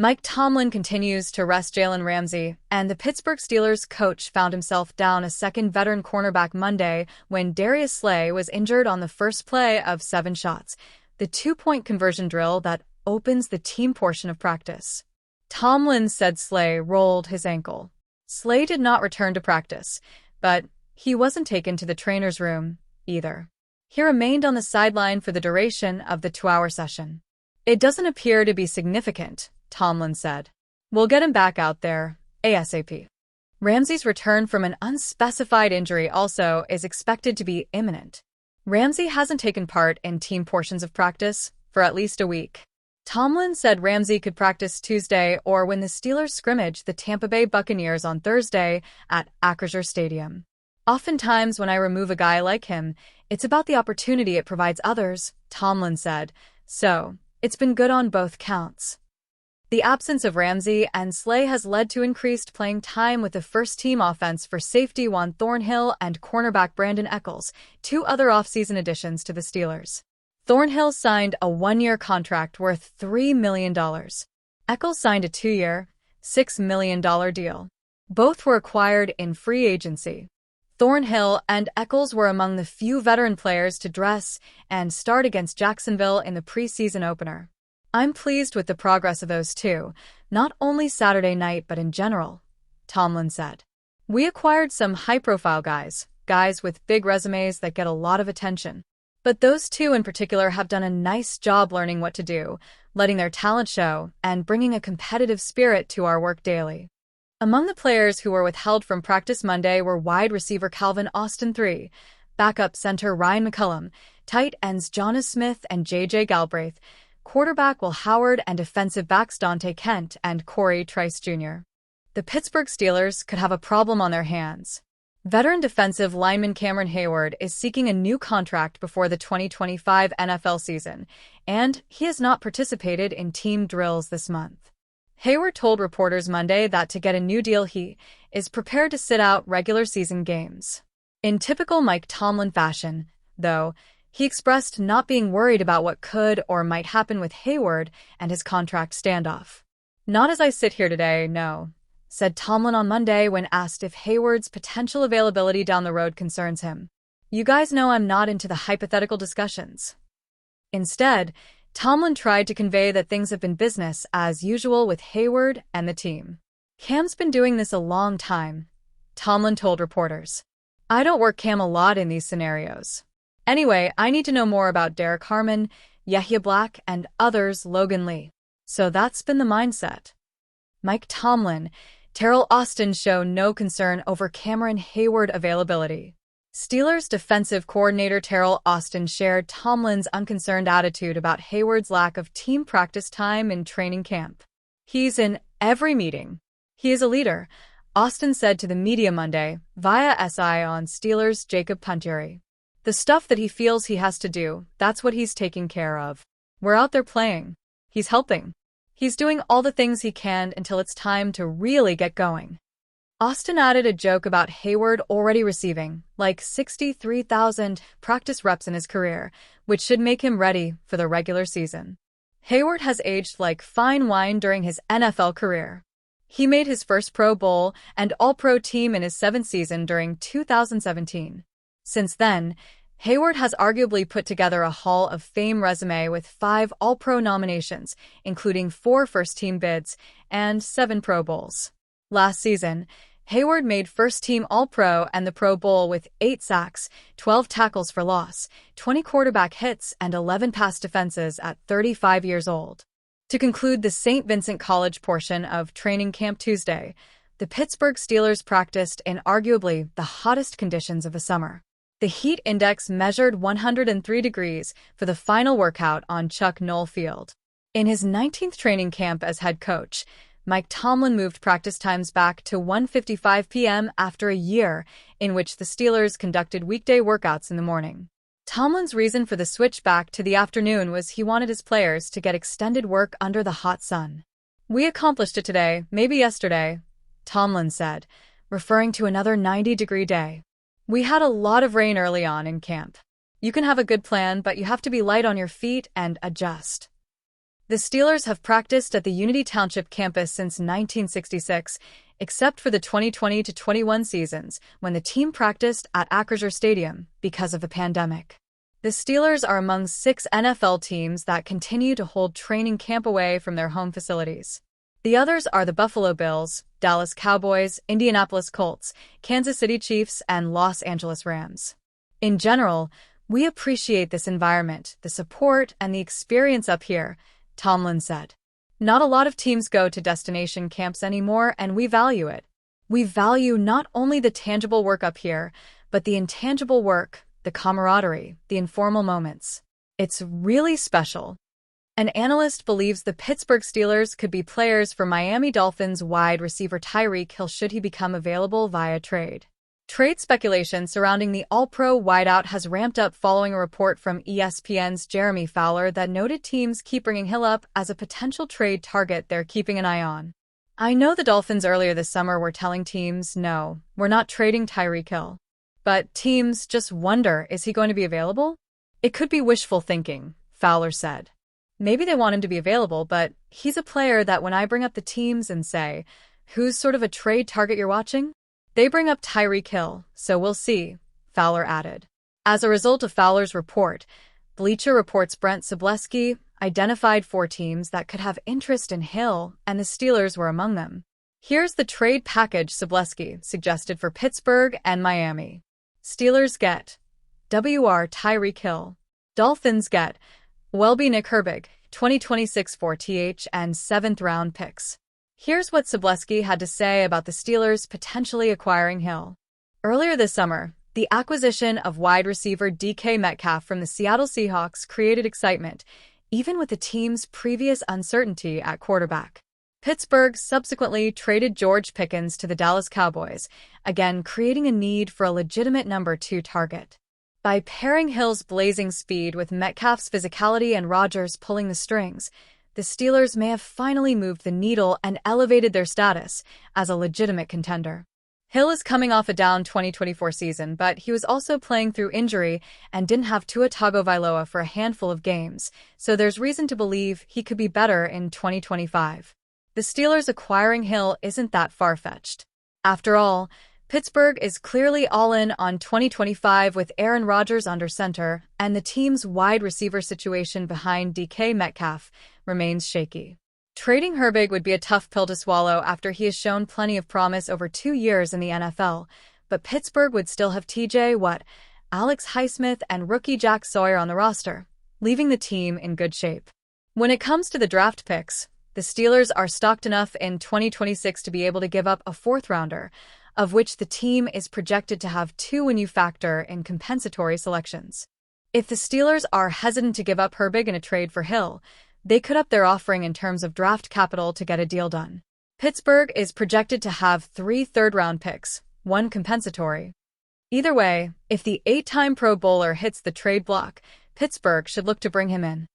Mike Tomlin continues to rest Jalen Ramsey, and the Pittsburgh Steelers coach found himself down a second veteran cornerback Monday when Darius Slay was injured on the first play of 7 shots, the 2-point conversion drill that opens the team portion of practice. Tomlin said Slay rolled his ankle. Slay did not return to practice, but he wasn't taken to the trainer's room either. He remained on the sideline for the duration of the 2-hour session. "It doesn't appear to be significant," Tomlin said. "We'll get him back out there ASAP." Ramsey's return from an unspecified injury also is expected to be imminent. Ramsey hasn't taken part in team portions of practice for at least a week. Tomlin said Ramsey could practice Tuesday or when the Steelers scrimmage the Tampa Bay Buccaneers on Thursday at Acrisure Stadium. "Oftentimes when I remove a guy like him, it's about the opportunity it provides others," Tomlin said, "so it's been good on both counts." The absence of Ramsey and Slay has led to increased playing time with the first-team offense for safety Juan Thornhill and cornerback Brandon Echols, 2 other offseason additions to the Steelers. Thornhill signed a 1-year contract worth $3 million. Echols signed a 2-year, $6 million deal. Both were acquired in free agency. Thornhill and Echols were among the few veteran players to dress and start against Jacksonville in the preseason opener. "I'm pleased with the progress of those two, not only Saturday night but in general," Tomlin said. "We acquired some high-profile guys with big resumes that get a lot of attention. But those two in particular have done a nice job learning what to do, letting their talent show, and bringing a competitive spirit to our work daily." Among the players who were withheld from practice Monday were wide receiver Calvin Austin III, backup center Ryan McCullum, tight ends Jonas Smith and J.J. Galbraith, quarterback Will Howard, and defensive backs Dante Kent and Corey Trice Jr. The Pittsburgh Steelers could have a problem on their hands. Veteran defensive lineman Cameron Hayward is seeking a new contract before the 2025 NFL season, and he has not participated in team drills this month. Hayward told reporters Monday that to get a new deal he is prepared to sit out regular season games. In typical Mike Tomlin fashion, though, he expressed not being worried about what could or might happen with Hayward and his contract standoff. "Not as I sit here today, no," said Tomlin on Monday when asked if Hayward's potential availability down the road concerns him. "You guys know I'm not into the hypothetical discussions." Instead, Tomlin tried to convey that things have been business as usual with Hayward and the team. "Cam's been doing this a long time," Tomlin told reporters. "I don't work Cam a lot in these scenarios. Anyway, I need to know more about Derek Harmon, Yahya Black, and others, Logan Lee. So that's been the mindset." Mike Tomlin, Terrell Austin show no concern over Cameron Hayward availability. Steelers defensive coordinator Terrell Austin shared Tomlin's unconcerned attitude about Hayward's lack of team practice time in training camp. "He's in every meeting. He is a leader," Austin said to the media Monday via SI on Steelers' Jacob Punturi. "The stuff that he feels he has to do, that's what he's taking care of. We're out there playing. He's helping. He's doing all the things he can until it's time to really get going." Austin added a joke about Hayward already receiving, like 63,000 practice reps in his career, which should make him ready for the regular season. Hayward has aged like fine wine during his NFL career. He made his first Pro Bowl and All-Pro team in his 7th season during 2017. Since then, Hayward has arguably put together a Hall of Fame resume with 5 All-Pro nominations, including 4 first-team bids and 7 Pro Bowls. Last season, Hayward made first-team All-Pro and the Pro Bowl with 8 sacks, 12 tackles for loss, 20 quarterback hits, and 11 pass defenses at 35 years old. To conclude the St. Vincent College portion of training camp Tuesday, the Pittsburgh Steelers practiced in arguably the hottest conditions of the summer. The heat index measured 103 degrees for the final workout on Chuck Noll Field. In his 19th training camp as head coach, Mike Tomlin moved practice times back to 1:55 p.m. after a year in which the Steelers conducted weekday workouts in the morning. Tomlin's reason for the switch back to the afternoon was he wanted his players to get extended work under the hot sun. "We accomplished it today, maybe yesterday," Tomlin said, referring to another 90-degree day. "We had a lot of rain early on in camp. You can have a good plan, but you have to be light on your feet and adjust." The Steelers have practiced at the Unity Township campus since 1966, except for the 2020-21 seasons, when the team practiced at Acrisure Stadium because of the pandemic. The Steelers are among 6 NFL teams that continue to hold training camp away from their home facilities. The others are the Buffalo Bills, Dallas Cowboys, Indianapolis Colts, Kansas City Chiefs, and Los Angeles Rams. In general, we appreciate this environment, the support, and the experience up here, Tomlin said. Not a lot of teams go to destination camps anymore, and we value it. We value not only the tangible work up here, but the intangible work, the camaraderie, the informal moments. It's really special. An analyst believes the Pittsburgh Steelers could be players for Miami Dolphins wide receiver Tyreek Hill should he become available via trade. Trade speculation surrounding the All-Pro wideout has ramped up following a report from ESPN's Jeremy Fowler that noted teams keep bringing Hill up as a potential trade target they're keeping an eye on. I know the Dolphins earlier this summer were telling teams, no, we're not trading Tyreek Hill. But teams just wonder, is he going to be available? It could be wishful thinking, Fowler said. Maybe they want him to be available, but he's a player that when I bring up the teams and say, who's sort of a trade target you're watching? They bring up Tyreek Hill, so we'll see, Fowler added. As a result of Fowler's report, Bleacher Report's Brent Sobleski identified 4 teams that could have interest in Hill, and the Steelers were among them. Here's the trade package Sobleski suggested for Pittsburgh and Miami. Steelers get WR Tyreek Hill. Dolphins get Nick Herbig, 2026 4th and 7th round picks. Here's what Sobleski had to say about the Steelers potentially acquiring Hill. Earlier this summer, the acquisition of wide receiver DK Metcalf from the Seattle Seahawks created excitement, even with the team's previous uncertainty at quarterback. Pittsburgh subsequently traded George Pickens to the Dallas Cowboys, again creating a need for a legitimate number 2 target. By pairing Hill's blazing speed with Metcalf's physicality and Rodgers pulling the strings, the Steelers may have finally moved the needle and elevated their status as a legitimate contender. Hill is coming off a down 2024 season, but he was also playing through injury and didn't have Tua Tagovailoa for a handful of games, so there's reason to believe he could be better in 2025. The Steelers acquiring Hill isn't that far-fetched. After all, Pittsburgh is clearly all in on 2025 with Aaron Rodgers under center, and the team's wide receiver situation behind DK Metcalf remains shaky. Trading Herbig would be a tough pill to swallow after he has shown plenty of promise over 2 years in the NFL, but Pittsburgh would still have TJ Watt, Alex Highsmith, and rookie Jack Sawyer on the roster, leaving the team in good shape. When it comes to the draft picks, the Steelers are stocked enough in 2026 to be able to give up a 4th-rounder, of which the team is projected to have 2 when you factor in compensatory selections. If the Steelers are hesitant to give up Herbig in a trade for Hill, they could up their offering in terms of draft capital to get a deal done. Pittsburgh is projected to have 3 third-round picks, 1 compensatory. Either way, if the 8-time Pro Bowler hits the trade block, Pittsburgh should look to bring him in.